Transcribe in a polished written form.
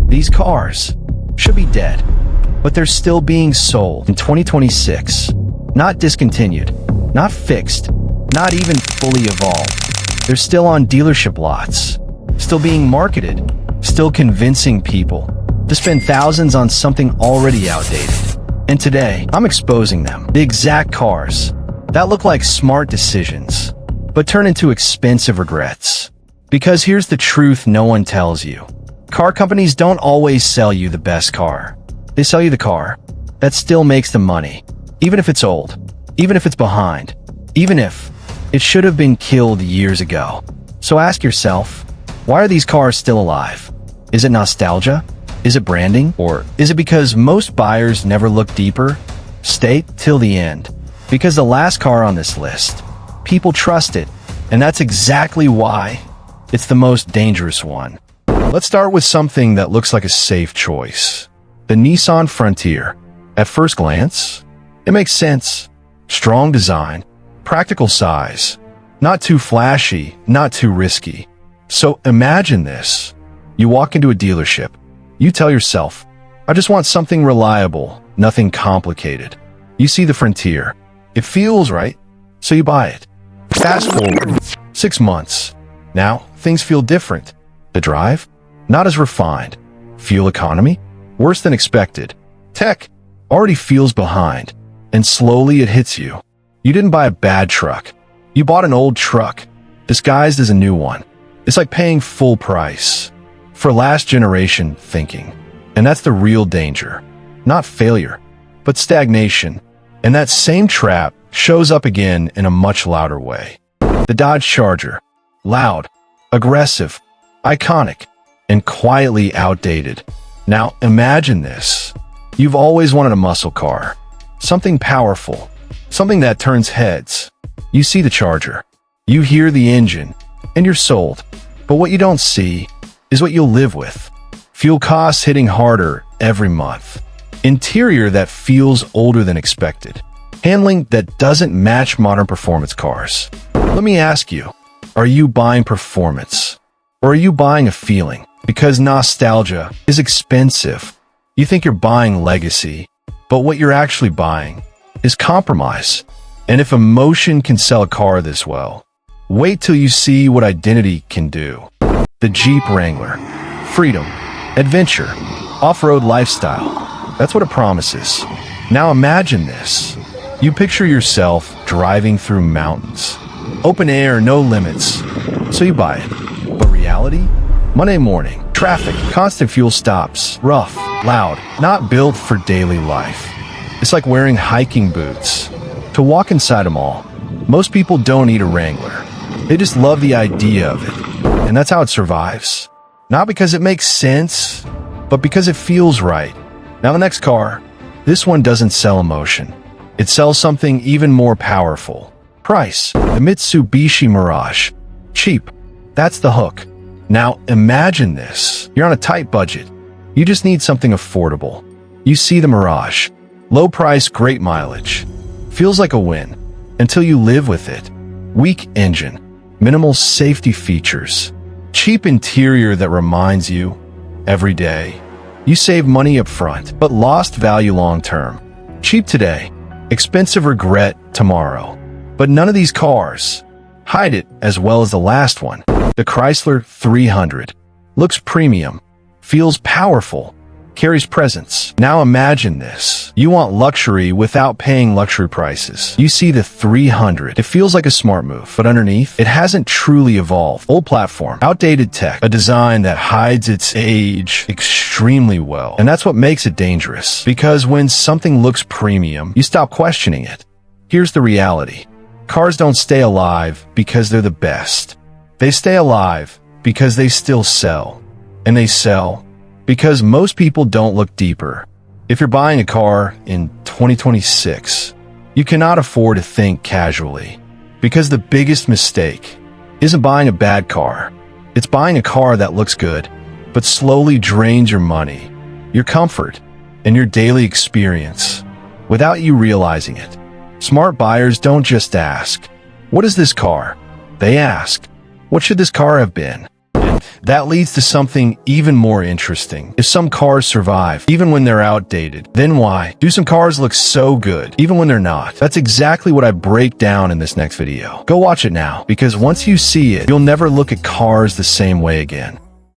These cars should be dead, but they're still being sold in 2026. Not discontinued, not fixed, not even fully evolved. They're still on dealership lots, still being marketed, still convincing people to spend thousands on something already outdated. And today, I'm exposing them. The exact cars that look like smart decisions, but turn into expensive regrets. Because here's the truth no one tells you. Car companies don't always sell you the best car. They sell you the car that still makes them money, even if it's old, even if it's behind, even if it should have been killed years ago. So ask yourself, why are these cars still alive? Is it nostalgia? Is it branding? Or is it because most buyers never look deeper? Stay till the end. Because the last car on this list, people trust it, and that's exactly why it's the most dangerous one. Let's start with something that looks like a safe choice. The Nissan Frontier. At first glance, it makes sense. Strong design, practical size, not too flashy, not too risky. So imagine this. You walk into a dealership. You tell yourself, I just want something reliable, nothing complicated. You see the Frontier. It feels right, so you buy it. Fast forward 6 months. Now, things feel different. The drive? Not as refined. Fuel economy? Worse than expected. Tech? Already feels behind. And slowly it hits you. You didn't buy a bad truck. You bought an old truck, disguised as a new one. It's like paying full price for last generation thinking. And that's the real danger. Not failure, but stagnation. And that same trap shows up again in a much louder way. The Dodge Charger. Loud, aggressive, iconic, and quietly outdated. Now imagine this. You've always wanted a muscle car. Something powerful. Something that turns heads. You see the Charger. You hear the engine. And you're sold. But what you don't see is what you'll live with. Fuel costs hitting harder every month. Interior that feels older than expected. Handling that doesn't match modern performance cars. Let me ask you, are you buying performance? Or are you buying a feeling? Because nostalgia is expensive. You think you're buying legacy, but what you're actually buying is compromise. And if emotion can sell a car this well, wait till you see what identity can do. The Jeep Wrangler. Freedom, adventure, off-road lifestyle. That's what it promises. Now imagine this. You picture yourself driving through mountains. Open air, no limits. So you buy it. But reality? Monday morning, traffic, constant fuel stops, rough, loud, not built for daily life. It's like wearing hiking boots to walk inside a mall. Most people don't need a Wrangler. They just love the idea of it. And that's how it survives. Not because it makes sense, but because it feels right. Now the next car, this one doesn't sell emotion. It sells something even more powerful. Price. The Mitsubishi Mirage. Cheap. That's the hook. Now imagine this. You're on a tight budget. You just need something affordable. You see the Mirage. Low price, great mileage. Feels like a win. Until you live with it. Weak engine. Minimal safety features. Cheap interior that reminds you every day. You save money up front, but lost value long term. Cheap today, expensive regret tomorrow. But none of these cars hide it as well as the last one. The Chrysler 300 looks premium, feels powerful, carries presence. Now imagine this. You want luxury without paying luxury prices. You see the 300. It feels like a smart move, but underneath, it hasn't truly evolved. Old platform, outdated tech, a design that hides its age extremely well. And that's what makes it dangerous. Because when something looks premium, you stop questioning it. Here's the reality. Cars don't stay alive because they're the best. They stay alive because they still sell. And they sell because most people don't look deeper. If you're buying a car in 2026, you cannot afford to think casually. Because the biggest mistake isn't buying a bad car. It's buying a car that looks good, but slowly drains your money, your comfort, and your daily experience without you realizing it. Smart buyers don't just ask, what is this car? They ask, what should this car have been? And That leads to something even more interesting. If some cars survive, even when they're outdated, then why do some cars look so good, even when they're not? That's exactly what I break down in this next video. Go watch it now, because once you see it, you'll never look at cars the same way again.